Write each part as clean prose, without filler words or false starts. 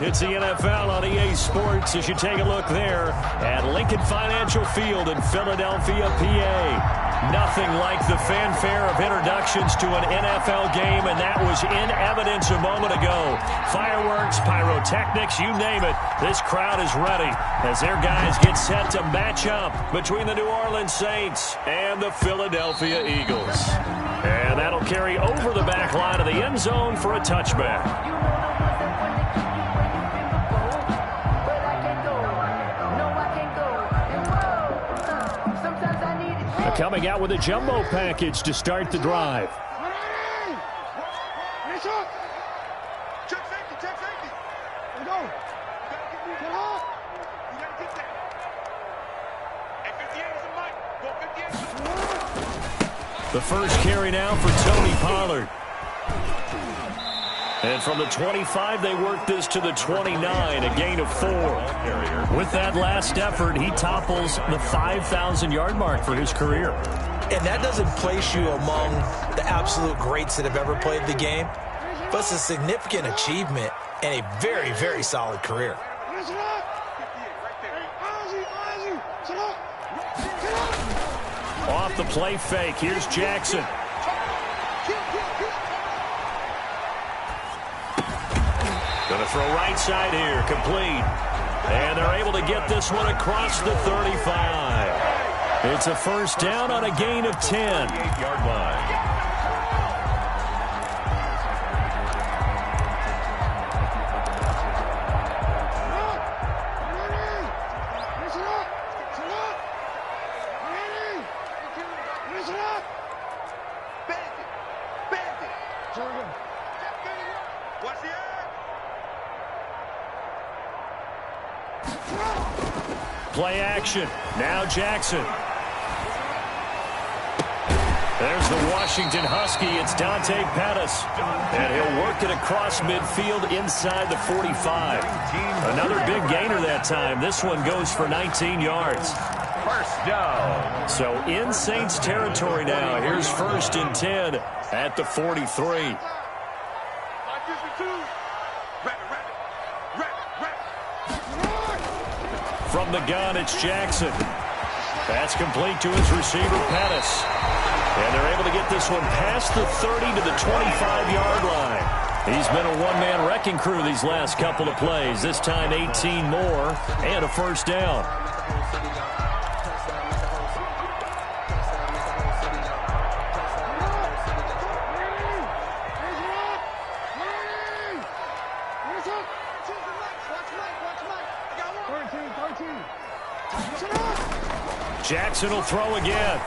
It's the NFL on EA Sports as you take a look there at Lincoln Financial Field in Philadelphia, PA. Nothing like the fanfare of introductions to an NFL game, and that was in evidence a moment ago. Fireworks, pyrotechnics, you name it. This crowd is ready as their guys get set to match up between the New Orleans Saints and the Philadelphia Eagles. And that'll carry over the back line of the end zone for a touchback. Coming out with a jumbo package to start the drive. The first carry now for Tony Pollard. And from the 25, they work this to the 29, a gain of 4. With that last effort, he topples the 5,000-yard mark for his career. And that doesn't place you among the absolute greats that have ever played the game, but it's a significant achievement and a very, very solid career. Off the play fake, here's Jackson. Going to throw right side here, complete. And they're able to get this one across the 35. It's a first down on a gain of 10. 8-yard line. Play action. Now Jackson. There's the Washington Husky. It's Dante Pettis. And he'll work it across midfield inside the 45. Another big gainer that time. This one goes for 19 yards. First down. So in Saints territory now. Here's first and 10 at the 43. From the gun, it's Jackson. That's complete to his receiver, Pettis. And they're able to get this one past the 30 to the 25-yard line. He's been a one-man wrecking crew these last couple of plays. This time 18 more and a first down. Jackson will throw again.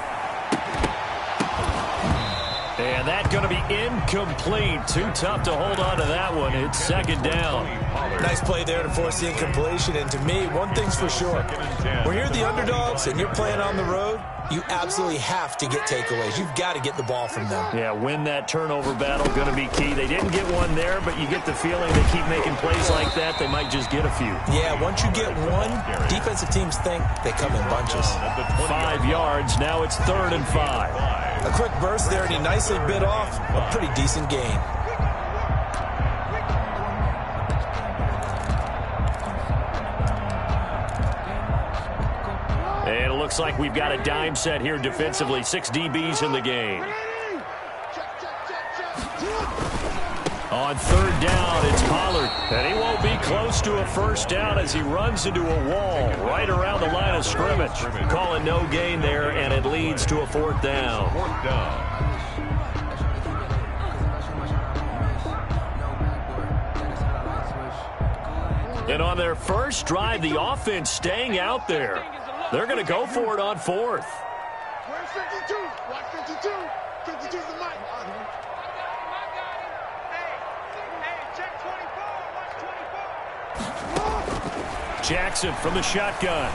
And that's going to be incomplete. Too tough to hold on to that one. It's second down. Nice play there to force the incompletion. And to me, one thing's for sure. When you're the underdogs and you're playing on the road, you absolutely have to get takeaways. You've got to get the ball from them. Yeah, win that turnover battle, going to be key. They didn't get one there, but you get the feeling they keep making plays like that, they might just get a few. Yeah, once you get one, defensive teams think they come in bunches. 5 yards, now it's 3rd and 5. A quick burst there, and he nicely bit off a pretty decent gain. And it looks like we've got a dime set here defensively. 6 DBs in the game. On 3rd down, it's Pollard. And he won't be close to a first down as he runs into a wall right around the line of scrimmage. Calling no gain there, and it leads to a 4th down. 4th down. And on their first drive, the offense staying out there. They're going to go for it on 4th. Where's 52? Watch 52. 52's the mic. Hey, check 24. Watch 24. Jackson from the shotgun.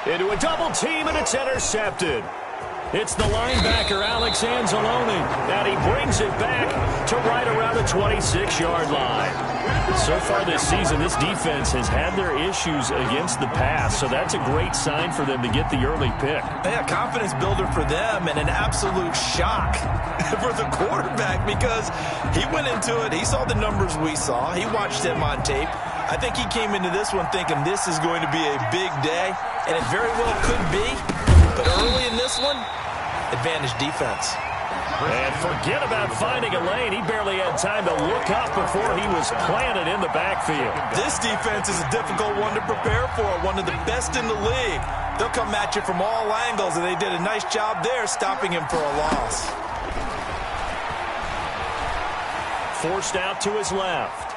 Into a double team, and it's intercepted. It's the linebacker, Alex Anzalone, and he brings it back to right around the 26-yard line. So far this season, this defense has had their issues against the pass, so that's a great sign for them to get the early pick. Yeah, confidence builder for them and an absolute shock for the quarterback because he went into it. He saw the numbers we saw. He watched them on tape. I think he came into this one thinking this is going to be a big day, and it very well could be. But early in this one, advantage defense. And forget about finding a lane. He barely had time to look up before he was planted in the backfield. This defense is a difficult one to prepare for, one of the best in the league. They'll come at you from all angles, and they did a nice job there stopping him for a loss. Forced out to his left.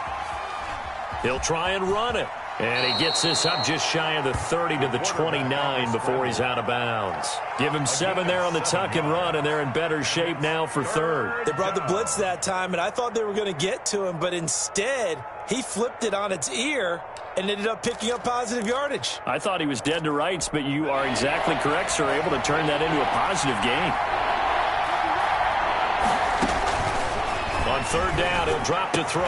He'll try and run it. And he gets this up just shy of the 30 to the 29 before he's out of bounds. Give him 7 there on the tuck and run, and they're in better shape now for third. They brought the blitz that time, and I thought they were going to get to him, but instead he flipped it on its ear and ended up picking up positive yardage. I thought he was dead to rights, but you are exactly correct, sir, able to turn that into a positive gain. On third down, he'll drop to throw.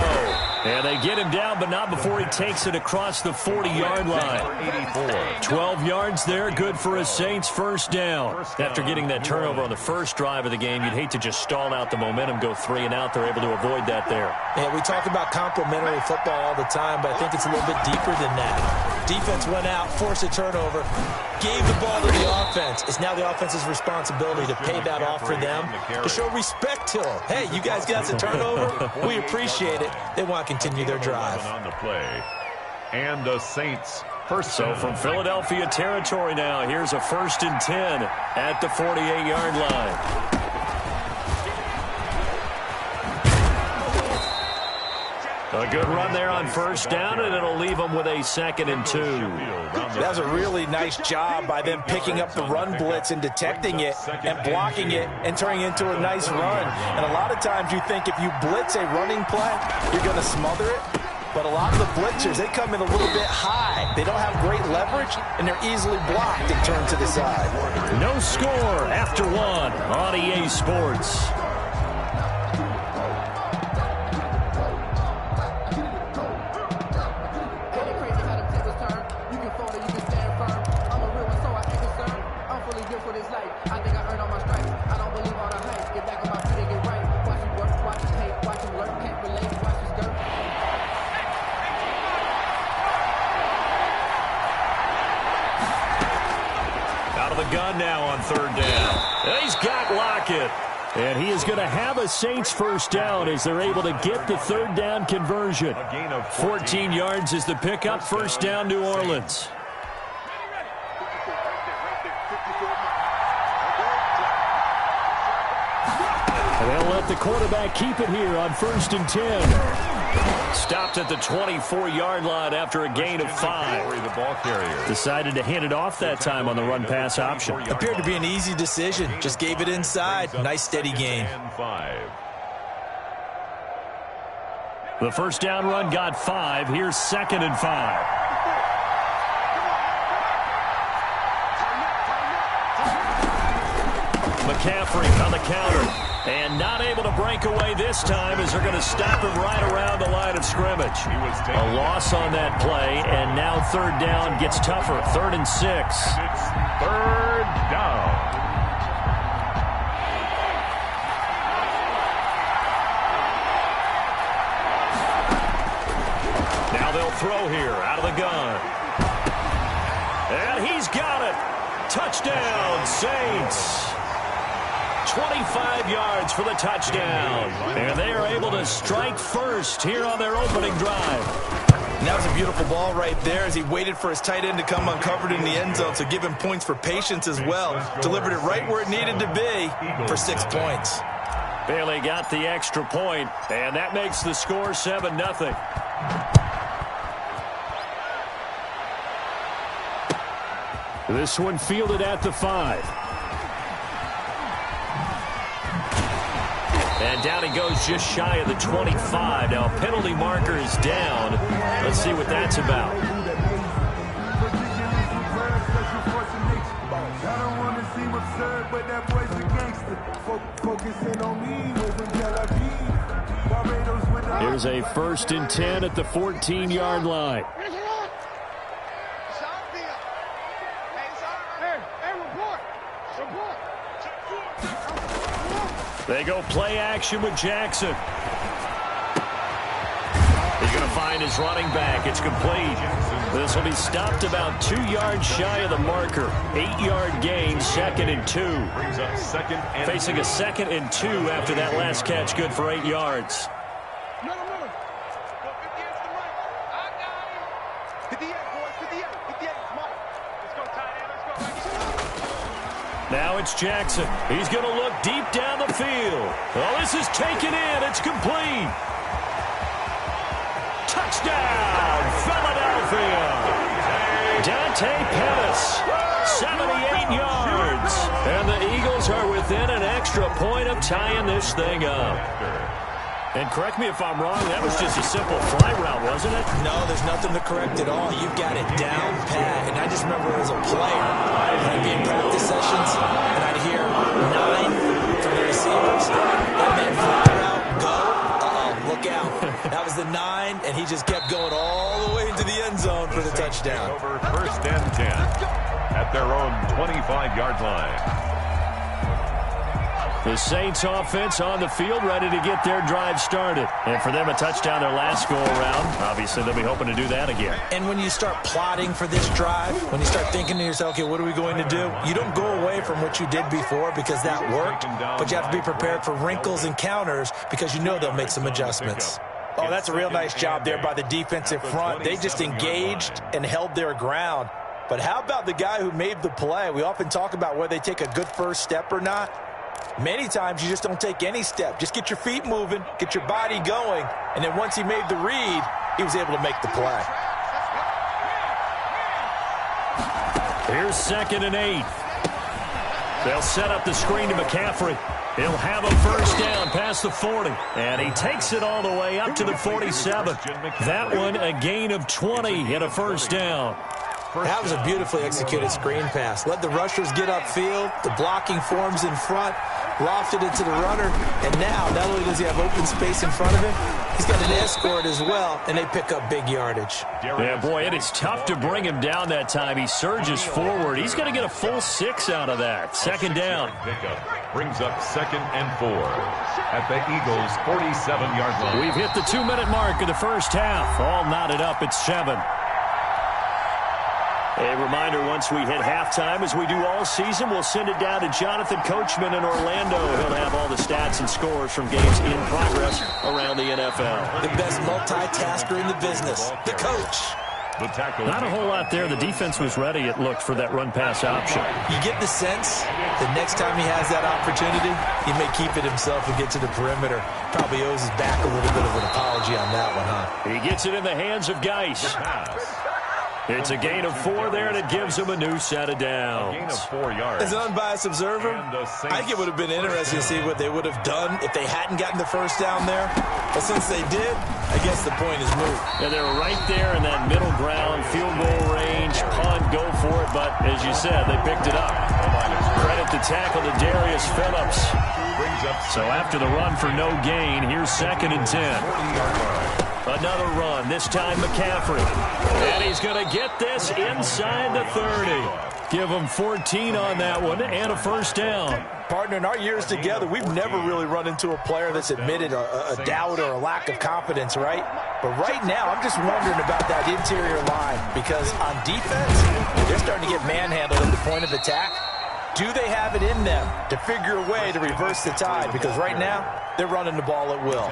And they get him down, but not before he takes it across the 40-yard line. 12 yards there, good for a Saints first down. After getting that turnover on the first drive of the game, you'd hate to just stall out the momentum, go 3 and out. They're able to avoid that there. Yeah, we talk about complementary football all the time, but I think it's a little bit deeper than that. Defense went out, forced a turnover, gave the ball to the offense. It's now the offense's responsibility to pay that off for them, to show respect to them. Hey, you guys got the turnover. We appreciate it. They want to continue their drive. On the play. And the Saints first. So from Philadelphia territory now, here's a 1st and 10 at the 48-yard line. A good run there on first down, and it'll leave them with a 2nd and 2. That was a really nice job by them picking up the run blitz and detecting it and blocking it and turning it into a nice run. And a lot of times you think if you blitz a running play, you're going to smother it. But a lot of the blitzers, they come in a little bit high. They don't have great leverage, and they're easily blocked and turned to the side. No score after 1 on EA Sports. Gun now on third down. He's got Lockett. And he is going to have a Saints first down as they're able to get the third down conversion. 14 yards is the pickup. First down, New Orleans. And they'll let the quarterback keep it here on 1st and 10. Stopped at the 24-yard line after a gain of 5. The ball carrier decided to hand it off that time on the run-pass option. Appeared to be an easy decision. Just gave it inside. Nice, steady gain. The first down run got 5. Here's 2nd and 5. McCaffrey on the counter. And not able to break away this time as they're going to stop him right around the line of scrimmage. A loss on that play, and now third down gets tougher. 3rd and 6. It's third down. Now they'll throw here out of the gun. And he's got it. Touchdown, Saints. 25 yards for the touchdown. And they are able to strike first here on their opening drive. And that was a beautiful ball right there as he waited for his tight end to come uncovered in the end zone, so give him points for patience as well. Delivered it right where it needed to be for 6 points. Bailey got the extra point, and that makes the score 7-0. This one fielded at the 5. And down he goes just shy of the 25. Now a penalty marker is down. Let's see what that's about. seem absurd, but that boy's a gangster. Focusing on me wasn't Tel Aviv. Barbados with the... Here's a 1st and 10 at the 14-yard line. They go play action with Jackson. He's going to find his running back. It's complete. This will be stopped about 2 yards shy of the marker. 8-yard gain, 2nd and 2. Facing a 2nd and 2 after that last catch, good for 8 yards. Now it's Jackson. He's going to look deep down the field. Oh, this is taken in. It's complete. Touchdown, Philadelphia. Dante Pettis, 78 yards. And the Eagles are within an extra point of tying this thing up. And correct me if I'm wrong, that was just a simple fly route, wasn't it? No, there's nothing to correct at all. You've got it down pat. And I just remember as a player, I'd be in practice sessions, and I'd hear 9 from the receivers. That meant fly route, go. Look out. That was the 9, and he just kept going all the way into the end zone for the touchdown. Over 1st and 10 at their own 25-yard line. The Saints offense on the field, ready to get their drive started. And for them, a touchdown their last go-around. Obviously, they'll be hoping to do that again. And when you start plotting for this drive, when you start thinking to yourself, okay, what are we going to do? You don't go away from what you did before because that worked, but you have to be prepared for wrinkles and counters because you know they'll make some adjustments. Oh, that's a real nice job there by the defensive front. They just engaged and held their ground. But how about the guy who made the play? We often talk about whether they take a good first step or not. Many times you just don't take any step. Just get your feet moving, get your body going, and then once he made the read, he was able to make the play. Here's 2nd and 8. They'll set up the screen to McCaffrey. He'll have a 1st down past the 40, and he takes it all the way up to the 47. That one a gain of 20 and a 1st down. That was a beautifully executed screen pass. Let the rushers get upfield. The blocking forms in front. Lofted it to the runner. And now, not only does he have open space in front of him, he's got an escort as well, and they pick up big yardage. Yeah, boy, it is tough to bring him down that time. He surges forward. He's going to get a full 6 out of that. 2nd down. Brings up 2nd and 4 at the Eagles' 47-yard line. We've hit the 2-minute mark of the first half. All knotted up at 7. A reminder, once we hit halftime, as we do all season, we'll send it down to Jonathan Coachman in Orlando. He'll have all the stats and scores from games in progress around the NFL. The best multitasker in the business, the coach. Not a whole lot there. The defense was ready, it looked, for that run-pass option. You get the sense that next time he has that opportunity, he may keep it himself and get to the perimeter. Probably owes his back a little bit of an apology on that one, huh? He gets it in the hands of Geis. It's a gain of 4 there, and it gives him a new set of downs. A gain of 4 yards. As an unbiased observer, I think it would have been interesting to see what they would have done if they hadn't gotten the 1st down there. But since they did, I guess the point is moot. Yeah, they were right there in that middle ground, field goal range, punt, go for it. But as you said, they picked it up. Credit the tackle to Darius Phillips. So after the run for no gain, here's 2nd and 10. Another run, this time McCaffrey. And he's going to get this inside the 30. Give him 14 on that one and a 1st down. Partner, in our years together, we've never really run into a player that's admitted a doubt or a lack of confidence, right? But right now, I'm just wondering about that interior line because on defense, they're starting to get manhandled at the point of attack. Do they have it in them to figure a way to reverse the tide? Because right now, they're running the ball at will.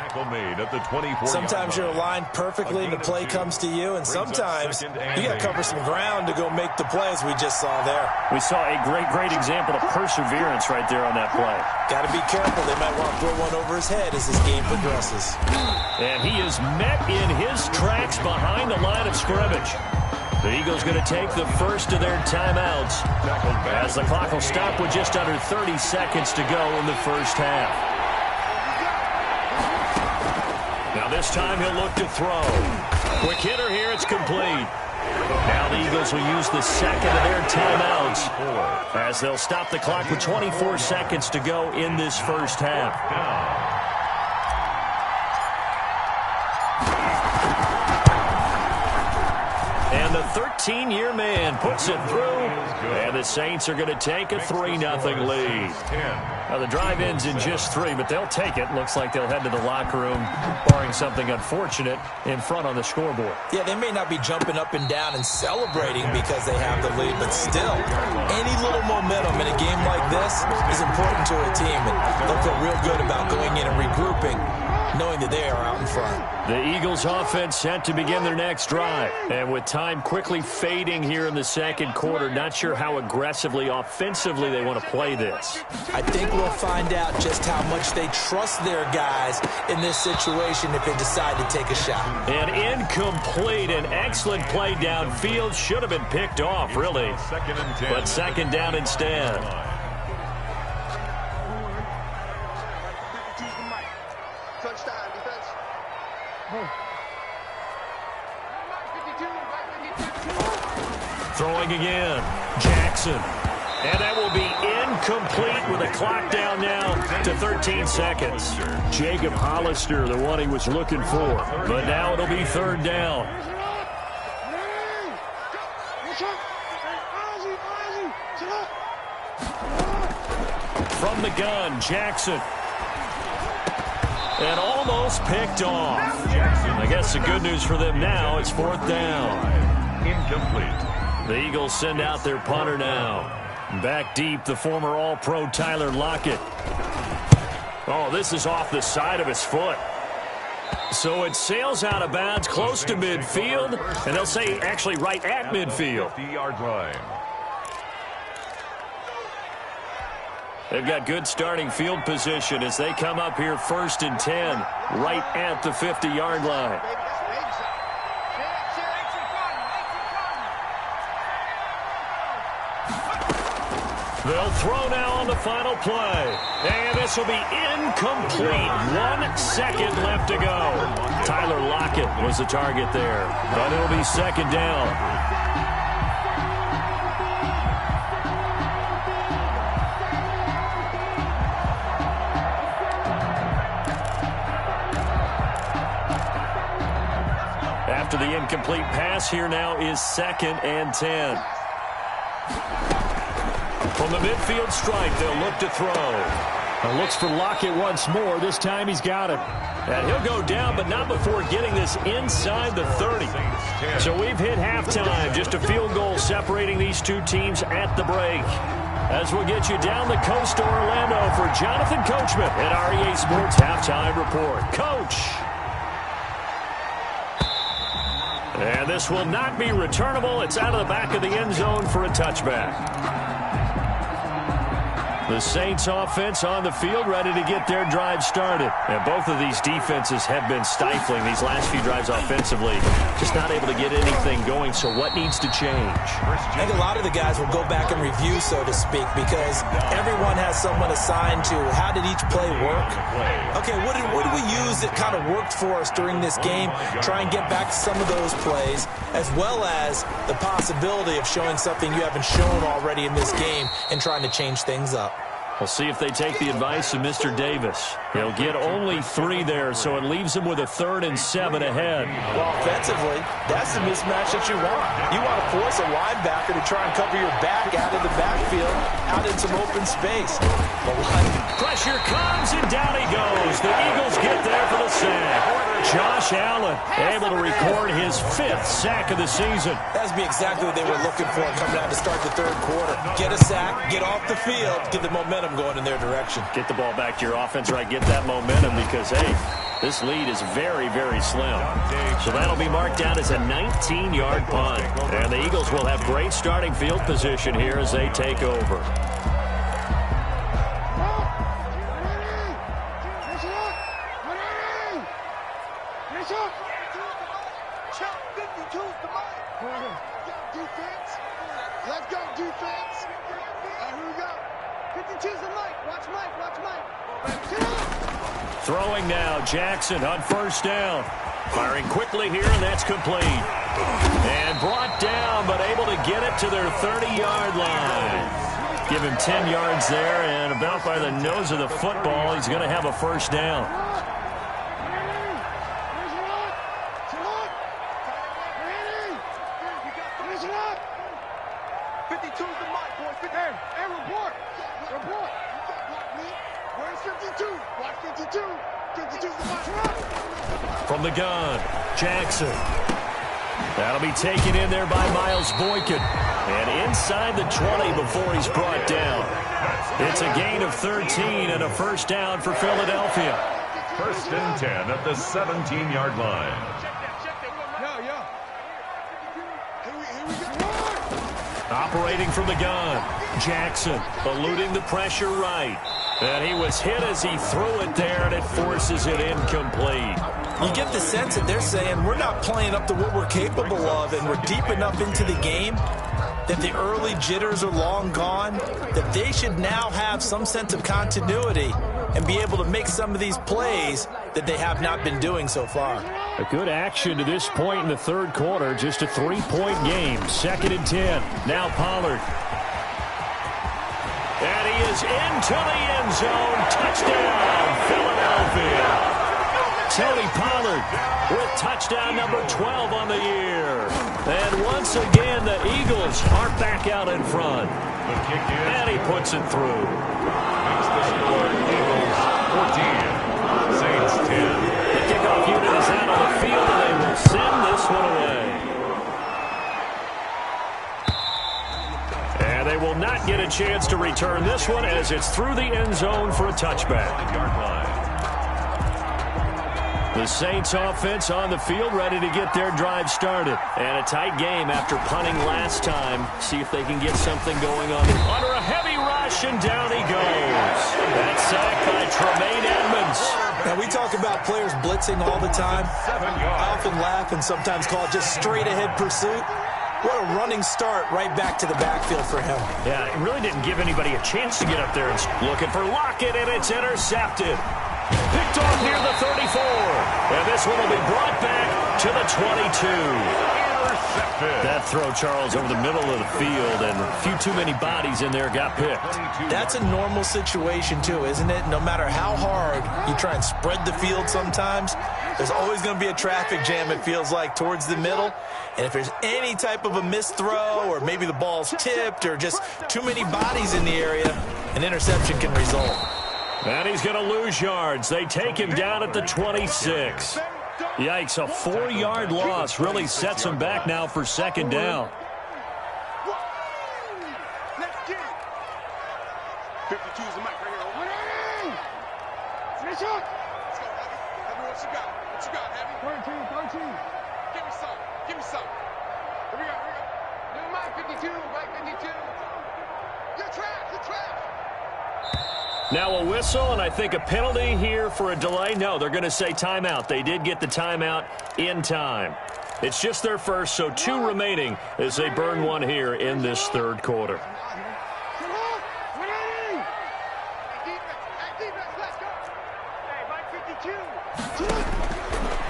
Sometimes you're aligned perfectly and the play comes to you, and sometimes you got to cover some ground to go make the play, as we just saw there. We saw a great example of perseverance right there on that play. Got to be careful. They might want to throw one over his head as this game progresses. And he is met in his tracks behind the line of scrimmage. The Eagles going to take the first of their timeouts as the clock will stop with just under 30 seconds to go in the first half. Now this time he'll look to throw. Quick hitter here, it's complete. Now the Eagles will use the second of their timeouts as they'll stop the clock with 24 seconds to go in this first half. And the 13-year man puts it through, and the Saints are going to take a 3-0 lead. Now, the drive ends in just 3, but they'll take it. Looks like they'll head to the locker room, barring something unfortunate, in front on the scoreboard. Yeah, they may not be jumping up and down and celebrating because they have the lead, but still, any little momentum in a game like this is important to a team, and they'll feel real good about going in and regrouping, knowing that they are out in front. The Eagles offense set to begin their next drive. And with time quickly fading here in the second quarter, not sure how aggressively, offensively they want to play this. I think we'll find out just how much they trust their guys in this situation if they decide to take a shot. An incomplete, an excellent play downfield. Should have been picked off, really. But second down instead. Throwing again, Jackson. And that will be incomplete with a clock down now to 13 seconds. Jacob Hollister, the one he was looking for. But now it'll be third down. From the gun, Jackson. And almost picked off. I guess the good news for them now, it's fourth down. Incomplete. The Eagles send out their punter now. Back deep, the former All-Pro Tyler Lockett. Oh, this is off the side of his foot. So it sails out of bounds close to midfield, and they'll say actually right at midfield. 50-yard line. They've got good starting field position as they come up here first and 10, right at the 50-yard line. They'll throw now on the final play. And this will be incomplete. 1 second left to go. Tyler Lockett was the target there. But it'll be second down. After the incomplete pass, here now is second and 10. From the midfield stripe, they'll look to throw. Looks for Lockett once more. This time he's got it. And he'll go down, but not before getting this inside the 30. So we've hit halftime. Just a field goal separating these two teams at the break. As we'll get you down the coast to Orlando for Jonathan Coachman at REA Sports Halftime Report. Coach. And this will not be returnable. It's out of the back of the end zone for a touchback. The Saints offense on the field, ready to get their drive started. And both of these defenses have been stifling these last few drives offensively. Just not able to get anything going, so what needs to change? I think a lot of the guys will go back and review, so to speak, because everyone has someone assigned to how did each play work. Okay, what did we use that kind of worked for us during this game? Try and get back to some of those plays, as well as the possibility of showing something you haven't shown already in this game and trying to change things up. We'll see if they take the advice of Mr. Davis. He'll get only 3 there, so it leaves him with a 3rd and 7 ahead. Well, offensively, that's the mismatch that you want. You want to force a linebacker to try and cover your back out of the backfield, out in some open space. Pressure comes, and down he goes. The Eagles get there for the sack. Josh Allen able to record his 5th sack of the season. That's exactly what they were looking for coming out to start the 3rd quarter. Get a sack, get off the field, get the momentum going in their direction. Get the ball back to your offense, right? Get that momentum because, hey, this lead is very, very slim. So that'll be marked down as a 19-yard punt. And the Eagles will have great starting field position here as they take over. Let's go, defense. Here we go. 52's the Mike. Watch Mike. Throwing now, Jackson on first down. Firing quickly here, and that's complete. And brought down, but able to get it to their 30-yard line. Give him 10 yards there, and about by the nose of the football, he's going to have a first down. From the gun, Jackson. That'll be taken in there by Miles Boykin. And inside the 20 before he's brought down. It's a gain of 13 and a first down for Philadelphia. First and 10 at the 17-yard line. Operating from the gun, Jackson eluding the pressure right. And he was hit as he threw it there, and it forces it incomplete. You get the sense that they're saying we're not playing up to what we're capable of, and we're deep enough into the game that the early jitters are long gone, that they should now have some sense of continuity and be able to make some of these plays that they have not been doing so far. A good action to this point in the third quarter. Just a 3-point game. 2nd and 10. Now Pollard. And he is into the end zone. Touchdown, Philadelphia. Tony Pollard with touchdown number 12 on the year. And once again, the Eagles are back out in front. The kick is. And he puts it through. Makes the score Eagles 14, Saints 10. The kickoff unit is out on the field, and they will send this one away. And they will not get a chance to return this one as it's through the end zone for a touchback. The Saints offense on the field ready to get their drive started. And a tight game after punting last time. See if they can get something going on. Under a heavy rush, and down he goes. That's sacked by Tremaine Edmonds. Now, we talk about players blitzing all the time. I often laugh and sometimes call it just straight-ahead pursuit. What a running start right back to the backfield for him. Yeah, it really didn't give anybody a chance to get up there. Looking for Lockett, and it's intercepted. Picked off near the 34. And this one will be brought back to the 22. That throw, Charles, over the middle of the field, and a few too many bodies in there got picked. That's a normal situation, too, isn't it? No matter how hard you try and spread the field sometimes, there's always going to be a traffic jam, it feels like, towards the middle. And if there's any type of a missed throw, or maybe the ball's tipped, or just too many bodies in the area, an interception can result. And he's going to lose yards. They take him down at the 26. Yikes, a 4-yard loss really sets him back now for 2nd down. Let's get it. 52 is the mic right here. Finish up. Let's go, Heavy. Heavy, what you got? What you got, Heavy? 13. Give me some. Give me some. Here we go. New mic 52. Mic 52. You're trash. You're trash. Now a whistle, and I think a penalty here for a delay. No, they're going to say timeout. They did get the timeout in time. It's just their first, so 2 remaining as they burn one here in this third quarter.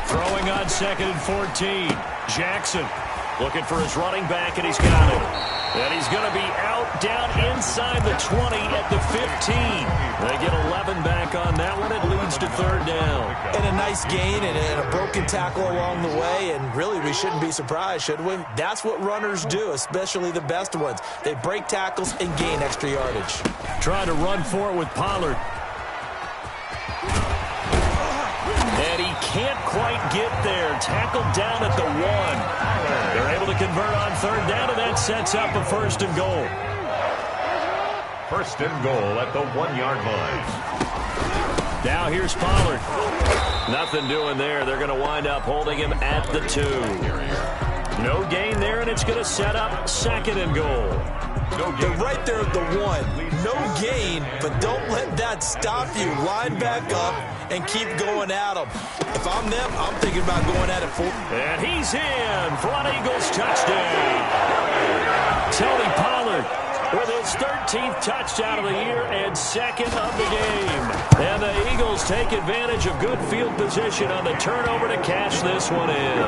Throwing on 2nd and 14. Jackson looking for his running back, and he's got it. And he's going to be out down inside the 20 at the 15. They get 11 back on that one. It leads to 3rd down. And a nice gain and a broken tackle along the way. And really, we shouldn't be surprised, should we? That's what runners do, especially the best ones. They break tackles and gain extra yardage. Trying to run for it with Pollard. And he can't quite get there. Tackled down at the 1. They're able to convert on 3rd down, and that sets up a 1st and goal. 1st and goal at the 1-yard line. Now here's Pollard. Nothing doing there. They're going to wind up holding him at the 2. No gain there, and it's going to set up 2nd and goal. They're right there at the 1. No gain, but don't let that stop you. Line back up and keep going at them. If I'm them, I'm thinking about going at it full. And he's in for an Eagles touchdown. Tony Pollard with his 13th touchdown of the year and second of the game. And the Eagles take advantage of good field position on the turnover to cash this one in.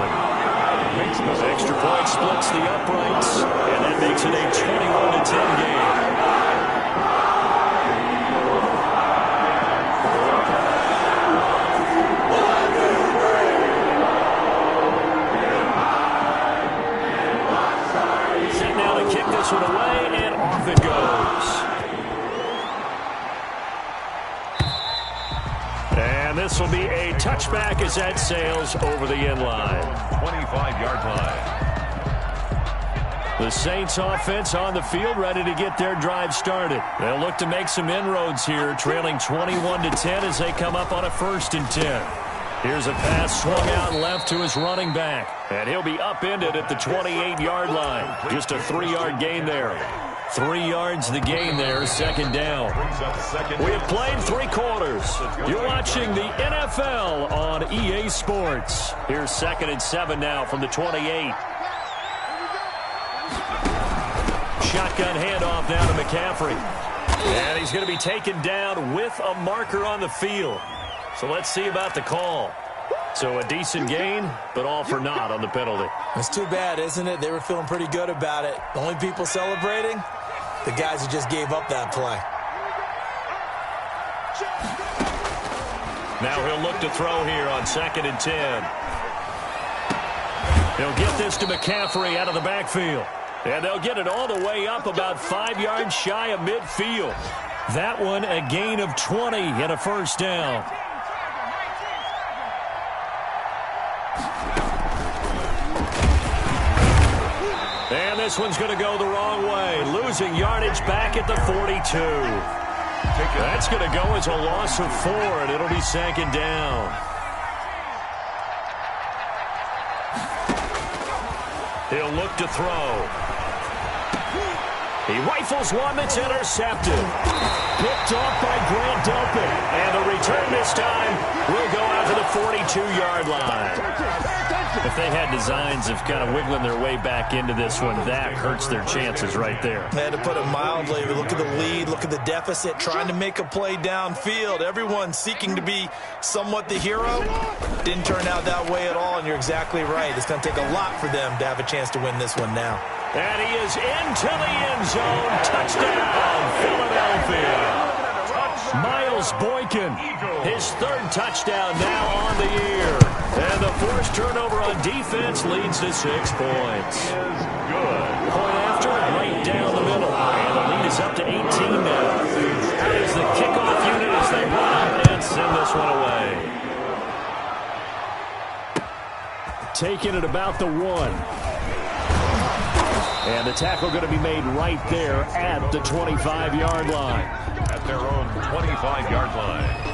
Extra point splits the uprights, and that makes it a 21-10 game. This one away, and off it goes. And this will be a touchback as that sails over the end line. 25-yard line. The Saints offense on the field, ready to get their drive started. They'll look to make some inroads here, trailing 21-10 as they come up on a 1st and 10. Here's a pass swung out left to his running back. And he'll be upended at the 28-yard line. Just a 3-yard gain there. 3 yards the gain there, second down. We have played 3 quarters. You're watching the NFL on EA Sports. Here's 2nd and 7 now from the 28. Shotgun handoff now to McCaffrey. And he's going to be taken down with a marker on the field. So let's see about the call. So a decent gain, but all for naught on the penalty. It's too bad, isn't it? They were feeling pretty good about it. The only people celebrating, the guys who just gave up that play. Now he'll look to throw here on 2nd and 10. He'll get this to McCaffrey out of the backfield. And they'll get it all the way up about 5 yards shy of midfield. That one a gain of 20 and a 1st down. And this one's going to go the wrong way. Losing yardage back at the 42. That's going to go as a loss of 4, and it'll be 2nd down. He'll look to throw. He rifles one that's intercepted. Picked off by Grant Delpit. And the return this time will go out to the 42-yard line. If they had designs of kind of wiggling their way back into this one, that hurts their chances right there. They had to put it mildly. Look at the lead, look at the deficit, trying to make a play downfield. Everyone seeking to be somewhat the hero. Didn't turn out that way at all, and you're exactly right. It's going to take a lot for them to have a chance to win this one now. And he is into the end zone. Touchdown, Philadelphia. Miles Boykin, his 3rd touchdown now on the year. And the forced turnover on defense leads to 6 points. Good. Point after, right down the middle. And the lead is up to 18 now. As the kickoff unit as they run and send this one away. Taking it about the 1. And the tackle going to be made right there at the 25-yard line. At their own 25-yard line.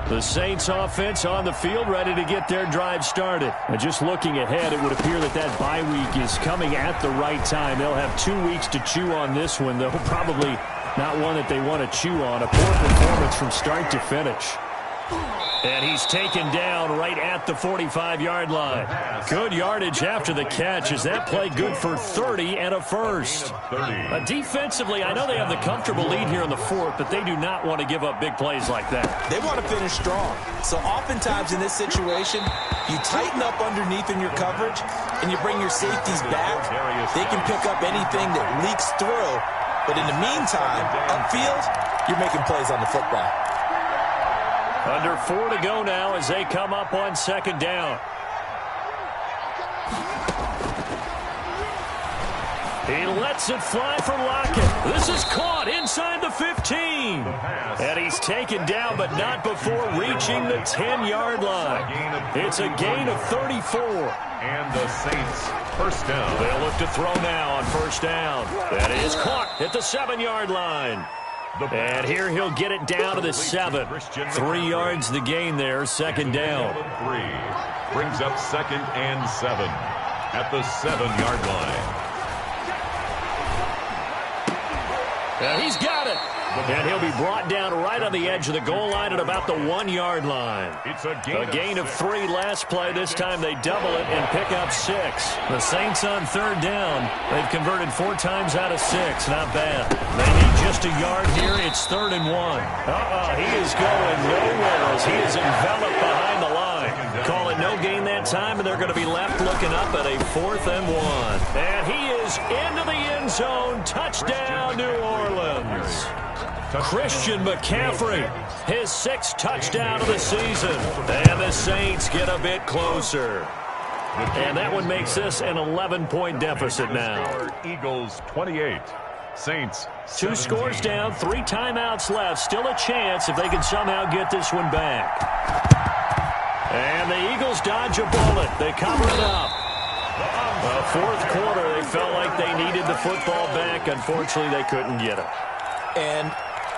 The Saints offense on the field ready to get their drive started. And just looking ahead, it would appear that bye week is coming at the right time. They'll have 2 weeks to chew on this one, though probably not one that they want to chew on. A poor performance from start to finish. And he's taken down right at the 45-yard line. Good yardage after the catch. Is that play good for 30 and a 1st? Defensively, I know they have the comfortable lead here in the 4th, but they do not want to give up big plays like that. They want to finish strong. So oftentimes in this situation, you tighten up underneath in your coverage, and you bring your safeties back. They can pick up anything that leaks through. But in the meantime, upfield, you're making plays on the football. Under 4 to go now as they come up on 2nd down. He lets it fly for Lockett. This is caught inside the 15. And he's taken down, but not before reaching the 10-yard line. It's a gain of 34. And the Saints, 1st down. They'll look to throw now on 1st down. That is caught at the 7-yard line. And here he'll get it down to the 7. 3 yards the gain there, 2nd down. 3 brings up 2nd and 7 at the 7-yard line. And he's got it. And he'll be brought down right on the edge of the goal line at about the 1-yard line. It's A gain of 3 last play. This time they double it and pick up 6. The Saints on third down. They've converted 4 times out of 6. Not bad. They need just a yard here. It's 3rd and 1. He is going nowhere as he is enveloped behind the line. Call it no gain that time, and they're going to be left looking up at a 4th and 1. And he is into the end zone. Touchdown, New Orleans. Christian McCaffrey, his 6th touchdown of the season. And the Saints get a bit closer. And that one makes this an 11-point deficit now. Eagles 28. Saints 2 scores down, 3 timeouts left. Still a chance if they can somehow get this one back. And the Eagles dodge a bullet. They cover it up. Fourth quarter, they felt like they needed the football back. Unfortunately, they couldn't get it. And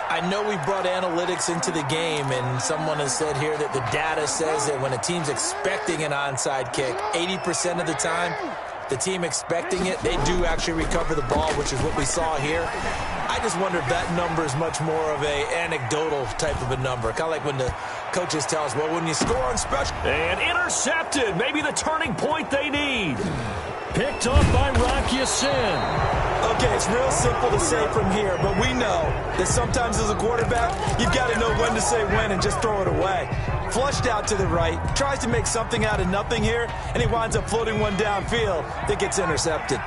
I know we brought analytics into the game, and someone has said here that the data says that when a team's expecting an onside kick, 80% of the time, the team expecting it, they do actually recover the ball, which is what we saw here. I just wonder if that number is much more of a anecdotal type of a number. Kind of like when the coaches tell us, well, when you score on special. And intercepted. Maybe the turning point they need. Picked off by Rock Ya-Sin. Okay, it's real simple to say from here, but we know that sometimes as a quarterback, you've got to know when to say when and just throw it away. Flushed out to the right, tries to make something out of nothing here, and he winds up floating one downfield that gets intercepted.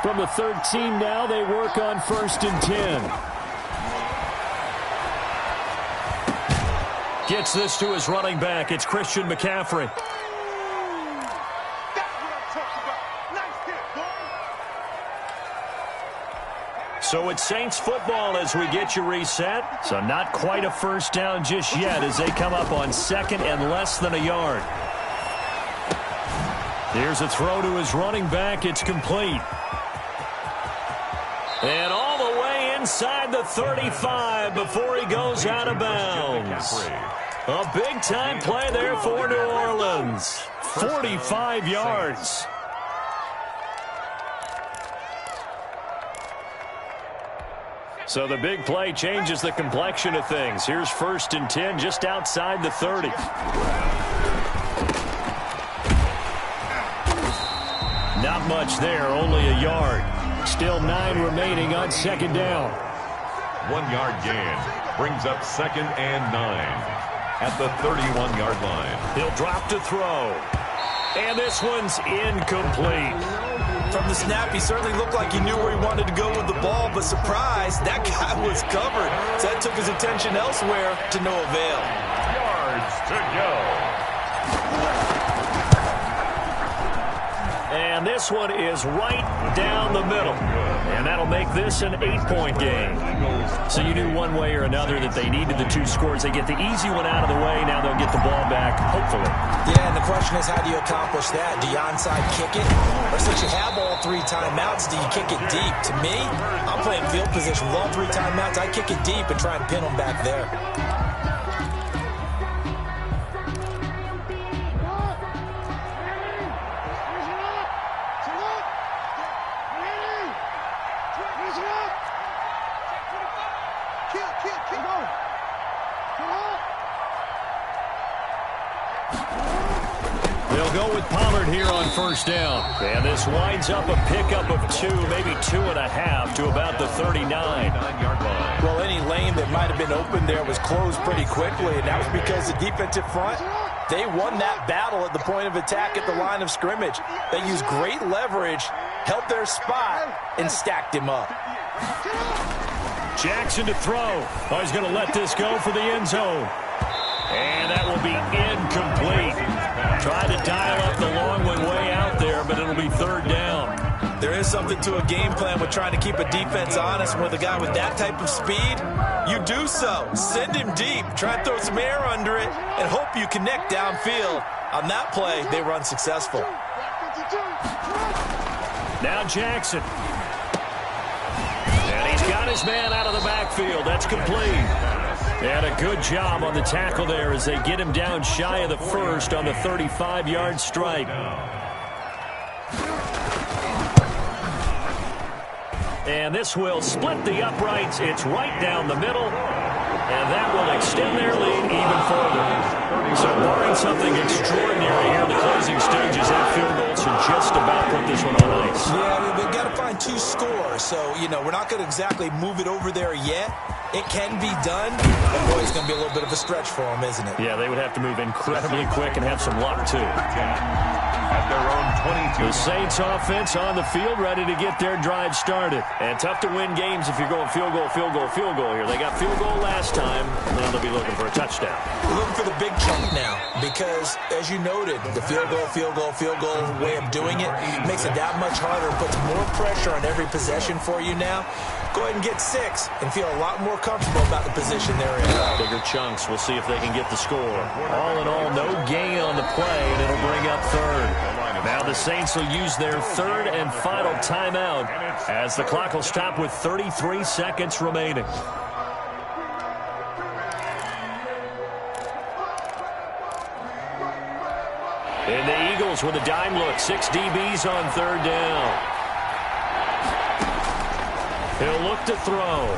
From the 13 now, they work on 1st and 10. Gets this to his running back. It's Christian McCaffrey. So it's Saints football as we get you reset. So not quite a first down just yet as they come up on 2nd and less than a yard. Here's a throw to his running back. It's complete. And all the way inside the 35 before he goes out of bounds. A big-time play there for New Orleans. 45 yards. So the big play changes the complexion of things. Here's 1st and 10 just outside the 30. Not much there, only a yard. Still 9 remaining on 2nd down. 1-yard gain brings up 2nd and 9 at the 31-yard line. He'll drop to throw. And this one's incomplete. From the snap, he certainly looked like he knew where he wanted to go with the ball, but surprise, that guy was covered. So that took his attention elsewhere to no avail. Yards to go. And this one is right down the middle. And that'll make this an 8-point game. So you knew one way or another that they needed the 2 scores. They get the easy one out of the way. Now they'll get the ball back, hopefully. Yeah, and the question is, how do you accomplish that? Do you onside kick it? Or since you have all 3 timeouts, do you kick it deep? To me, I'm playing field position. With all 3 timeouts, I kick it deep and try and pin them back there. They'll go with Pollard here on 1st down. And this winds up a pickup of 2, maybe 2.5 to about the 39-yard line. Well, any lane that might have been open there was closed pretty quickly, and that was because the defensive front, they won that battle at the point of attack at the line of scrimmage. They used great leverage, held their spot, and stacked him up. Jackson to throw. Oh, he's going to let this go for the end zone. And that will be incomplete. Try to dial up the long one way out there, but it'll be 3rd down. There is something to a game plan with trying to keep a defense honest. With a guy with that type of speed, you do so. Send him deep. Try and throw some air under it and hope you connect downfield. On that play, they were unsuccessful. Now Jackson. And he's got his man out of the backfield. That's complete. And a good job on the tackle there as they get him down shy of the 1st on the 35-yard strike. And this will split the uprights. It's right down the middle. And that will extend their lead even further. So barring something extraordinary here in the closing stages, that field goal should just about put this one on ice. Yeah, they've got to find 2 scores. So, we're not going to exactly move it over there yet. It can be done, but boy, it's going to be a little bit of a stretch for them, isn't it? Yeah, they would have to move incredibly quick and have some luck, too. At their own 22. The Saints offense on the field, ready to get their drive started. And tough to win games if you're going field goal, field goal, field goal here. They got field goal last time. Now they'll be looking for a touchdown. We're looking for the big chunk now because, as you noted, the field goal, field goal, field goal way of doing it makes it that much harder, puts more pressure on every possession for you now. Go ahead and get 6 and feel a lot more comfortable about the position they're in. Bigger chunks. We'll see if they can get the score. All in all, no gain on the play, and it'll bring up third. Now the Saints will use their third and final timeout as the clock will stop with 33 seconds remaining. And the Eagles with a dime look. 6 DBs on third down. He'll look to throw.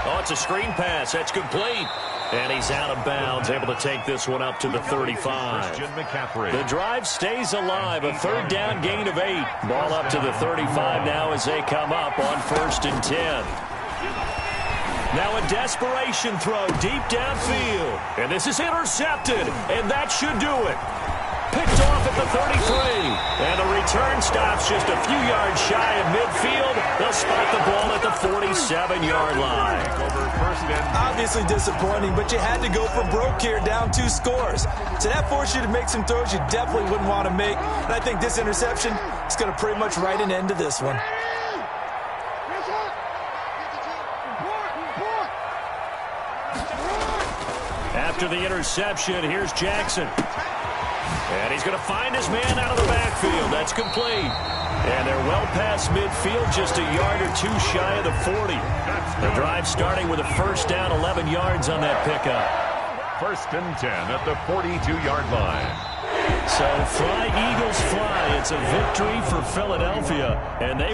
Oh, it's a screen pass. That's complete. And he's out of bounds, able to take this one up to the 35. The drive stays alive. A third down gain of 8. Ball up to the 35 now as they come up on 1st and 10. Now a desperation throw deep downfield. And this is intercepted. And that should do it. Picked off at the 33. And the return stops just a few yards shy of midfield. They'll spot the ball at the 47-yard line. Obviously disappointing, but you had to go for broke here, down 2 scores. So that forced you to make some throws you definitely wouldn't want to make. And I think this interception is going to pretty much write an end to this one. After the interception, here's Jackson. And he's going to find his man out of the backfield. That's complete. And they're well past midfield, just a yard or 2 shy of the 40. The drive starting with a first down, 11 yards on that pickup. 1st and 10 at the 42-yard line. So fly, Eagles, fly. It's a victory for Philadelphia. And they